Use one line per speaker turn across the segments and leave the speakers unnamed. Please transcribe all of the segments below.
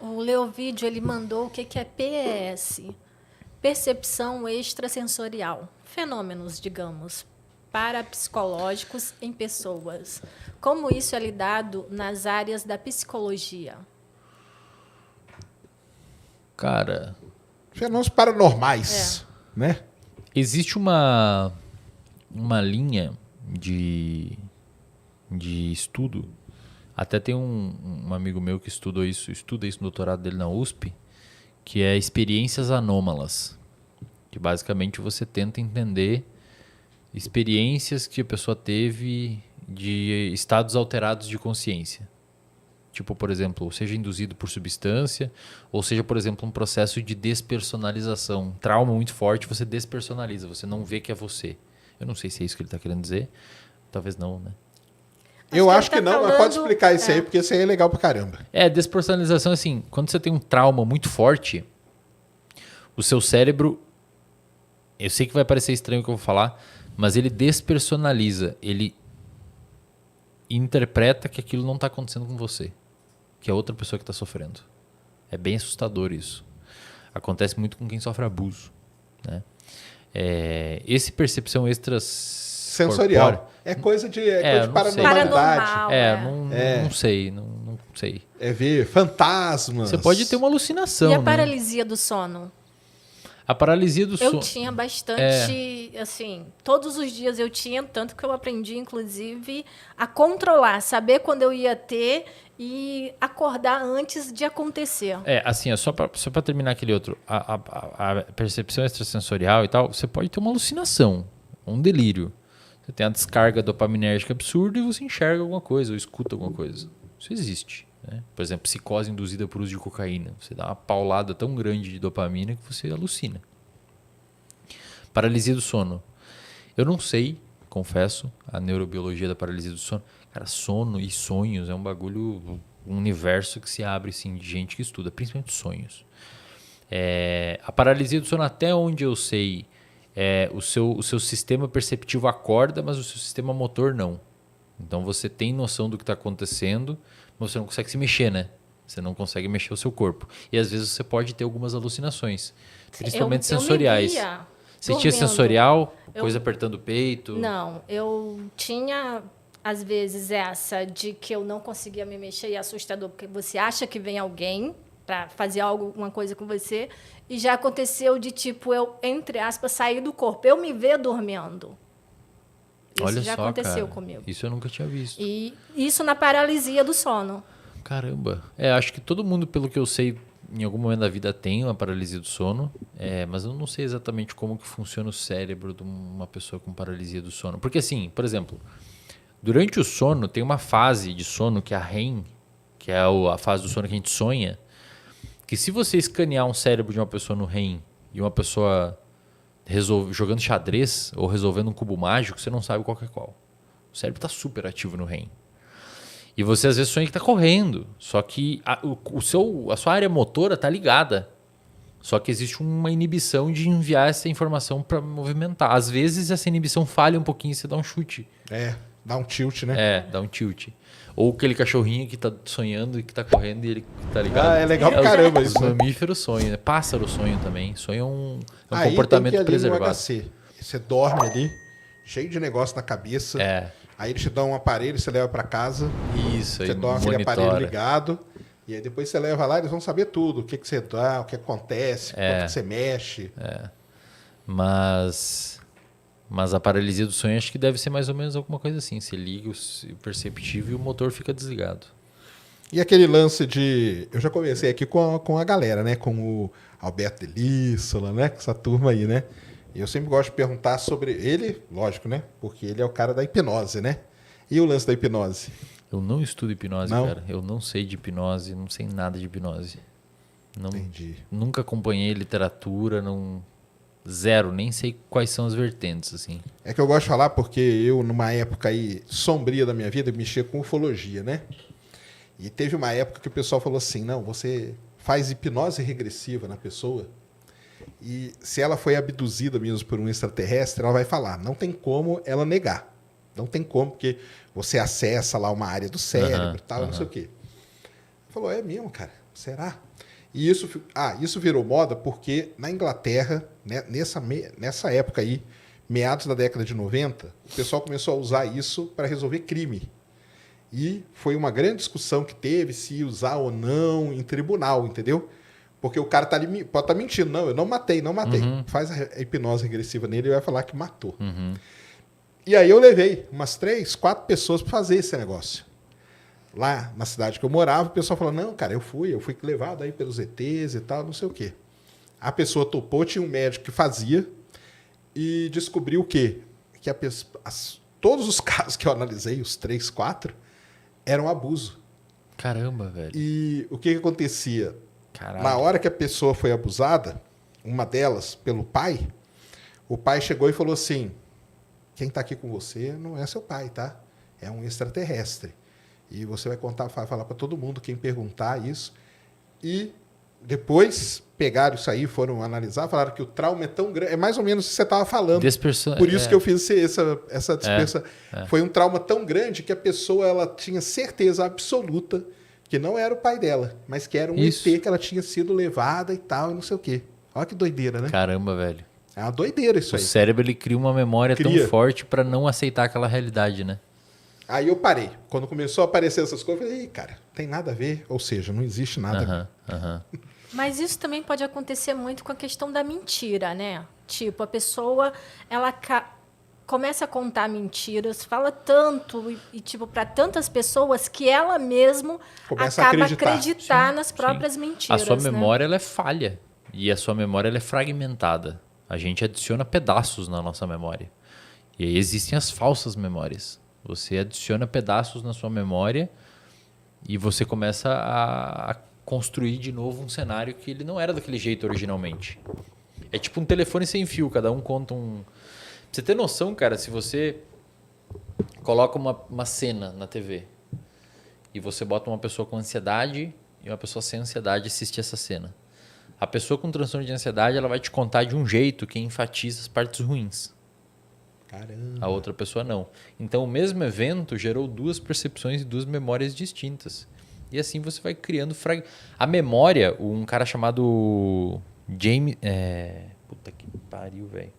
O Leovídio, ele mandou o que é PES. Percepção extrasensorial. Fenômenos, digamos, parapsicológicos em pessoas. Como isso é lidado nas áreas da psicologia?
Cara,
Fenômenos paranormais, né?
existe uma linha de estudo. Até tem um amigo meu que estuda isso no doutorado dele na USP, que é experiências anômalas. Que basicamente você tenta entender experiências que a pessoa teve de estados alterados de consciência. Tipo, por exemplo, seja induzido por substância, ou seja, por exemplo, um processo de despersonalização. Um trauma muito forte, você despersonaliza, você não vê que é você. Eu não sei se é isso que ele está querendo dizer. Talvez não, né?
Eu acho que
ele tá
não, mas
falando-
pode explicar isso aí, porque isso aí é legal pra caramba.
Despersonalização, assim, quando você tem um trauma muito forte, o seu cérebro, eu sei que vai parecer estranho o que eu vou falar, mas ele despersonaliza, ele interpreta que aquilo não está acontecendo com você, que é outra pessoa que está sofrendo. É bem assustador isso. Acontece muito com quem sofre abuso, né? Esse percepção
Sensorial. É coisa de, coisa de
não sei.
paranormalidade.
Paranormal.
Não sei, não sei.
É ver fantasmas.
Você pode ter uma alucinação,
E a
né?
paralisia do sono?
A paralisia do
Eu
sono.
tinha bastante, assim, todos os dias eu tinha, tanto que eu aprendi, inclusive, a controlar, saber quando eu ia ter e acordar antes de acontecer.
Assim, só pra terminar aquele outro. A percepção extrasensorial e tal, você pode ter uma alucinação, um delírio. Você tem a descarga dopaminérgica absurda e você enxerga alguma coisa ou escuta alguma coisa. Isso existe, né? Por exemplo, psicose induzida por uso de cocaína. Você dá uma paulada tão grande de dopamina que você alucina. Paralisia do sono. Eu não sei, confesso, a neurobiologia da paralisia do sono. Cara, sono e sonhos é um bagulho, um universo que se abre assim, de gente que estuda, principalmente sonhos. A paralisia do sono, até onde eu sei, o seu sistema perceptivo acorda, mas o seu sistema motor não. Então você tem noção do que está acontecendo, mas você não consegue se mexer, né? Você não consegue mexer o seu corpo. E às vezes você pode ter algumas alucinações, principalmente sensoriais.
Eu me via
Você tinha
dormindo.
sensorial, coisa apertando o peito?
Não, eu tinha, às vezes, essa de que eu não conseguia me mexer e é assustador, porque você acha que vem alguém para fazer alguma coisa com você, e já aconteceu de, tipo, eu, entre aspas, sair do corpo. Eu me ver dormindo. Isso
Olha
já
só,
aconteceu
cara,
comigo.
isso eu nunca tinha visto.
E isso na paralisia do sono.
Caramba. Acho que todo mundo, pelo que eu sei, em algum momento da vida tem uma paralisia do sono, mas eu não sei exatamente como que funciona o cérebro de uma pessoa com paralisia do sono. Porque assim, por exemplo, durante o sono tem uma fase de sono que é a REM, que é a fase do sono que a gente sonha, que se você escanear um cérebro de uma pessoa no REM e uma pessoa jogando xadrez ou resolvendo um cubo mágico, você não sabe qual que é qual. O cérebro está super ativo no REM. E você às vezes sonha que está correndo, só que a sua área motora está ligada. Só que existe uma inibição de enviar essa informação para movimentar. Às vezes essa inibição falha um pouquinho e você dá um chute.
Dá um tilt, né?
Dá um tilt. Ou aquele cachorrinho que está sonhando e que está correndo e ele tá ligado.
É legal pra caramba isso,
Os
né?
mamíferos sonham, né? Pássaro sonho também. Sonho é um
Aí
comportamento
tem que ir ali no
preservado.
HC. Você dorme ali, cheio de negócio na cabeça. Aí eles te dão um aparelho, você leva pra casa.
Isso, aí
Você dorme aquele
monitora.
aparelho ligado. E aí depois você leva lá, eles vão saber tudo. O que você dá, o que acontece, quanto que você mexe.
Mas a paralisia do sonho acho que deve ser mais ou menos alguma coisa assim. Você liga o perceptivo e o motor fica desligado.
E aquele lance de... Eu já conversei aqui com a galera, né? Com o Alberto Delíssola, né? Com essa turma aí, né? E eu sempre gosto de perguntar sobre ele, lógico, né? Porque ele é o cara da hipnose, né? E o lance da hipnose?
Eu não estudo hipnose,
Não?
cara. Eu não sei de hipnose, não sei nada de hipnose. Não,
Entendi.
nunca acompanhei literatura, não... Zero, nem sei quais são as vertentes, assim.
É que eu gosto de falar porque eu, numa época aí sombria da minha vida, mexia com ufologia, né? E teve uma época que o pessoal falou assim, não, você faz hipnose regressiva na pessoa e se ela foi abduzida mesmo por um extraterrestre, ela vai falar. Não tem como ela negar. Não tem como, porque você acessa lá uma área do cérebro e tal, não sei o quê. Falou, é mesmo, cara. será? E isso virou moda porque na Inglaterra, né, nessa época aí, meados da década de 90, o pessoal começou a usar isso para resolver crime. E foi uma grande discussão que teve se usar ou não em tribunal, entendeu? Porque o cara tá ali, pode estar mentindo. Não, eu não matei. Faz a hipnose regressiva nele e vai falar que matou. E aí eu levei umas 3, 4 pessoas para fazer esse negócio. Lá na cidade que eu morava, o pessoal falou, não, cara, eu fui levado aí pelos ETs e tal, não sei o quê. A pessoa topou, tinha um médico que fazia e descobriu o quê? Que todos os casos que eu analisei, os 3, 4, eram abuso.
Caramba, velho.
E o que acontecia?
Caralho.
Na hora que a pessoa foi abusada, uma delas, pelo pai, o pai chegou e falou assim, quem está aqui com você não é seu pai, tá? É um extraterrestre. E você vai falar para todo mundo, quem perguntar isso. E depois pegaram isso aí, foram analisar, falaram que o trauma é tão grande. É mais ou menos o que você estava falando. Por isso que eu fiz essa dispersa. Foi um trauma tão grande que a pessoa ela tinha certeza absoluta que não era o pai dela, mas que era um ET que ela tinha sido levada e tal, e não sei o quê. Olha que doideira, né?
Caramba, velho.
É uma doideira isso aí.
O cérebro ele cria uma memória tão forte para não aceitar aquela realidade, né?
Aí eu parei. Quando começou a aparecer essas coisas, eu falei, cara, tem nada a ver. Ou seja, não existe nada.
Mas isso também pode acontecer muito com a questão da mentira, né? Tipo, a pessoa, ela começa a contar mentiras, fala tanto e tipo, para tantas pessoas que ela mesmo acaba a acreditar nas próprias mentiras.
A sua memória ela é falha e a sua memória ela é fragmentada. A gente adiciona pedaços na nossa memória. E aí existem as falsas memórias. Você adiciona pedaços na sua memória e você começa a construir de novo um cenário que ele não era daquele jeito originalmente. É tipo um telefone sem fio, cada um conta um... Pra você ter noção, cara, se você coloca uma cena na TV e você bota uma pessoa com ansiedade e uma pessoa sem ansiedade assistir essa cena. A pessoa com transtorno de ansiedade ela vai te contar de um jeito que enfatiza as partes ruins.
Caramba.
A outra pessoa não. Então, o mesmo evento gerou 2 percepções e 2 memórias distintas. E assim você vai criando... A memória, um cara chamado James... Puta que pariu, velho.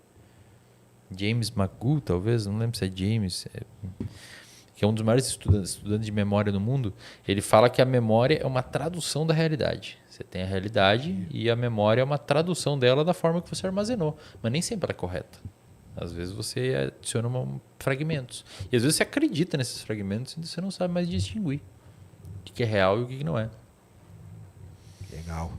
James McGill, talvez? Não lembro se é James. Que é um dos maiores estudantes de memória no mundo. Ele fala que a memória é uma tradução da realidade. Você tem a realidade e a memória é uma tradução dela da forma que você armazenou. Mas nem sempre ela é correta. Às vezes você adiciona fragmentos. E às vezes você acredita nesses fragmentos e você não sabe mais distinguir o que é real e o que não é.
Legal.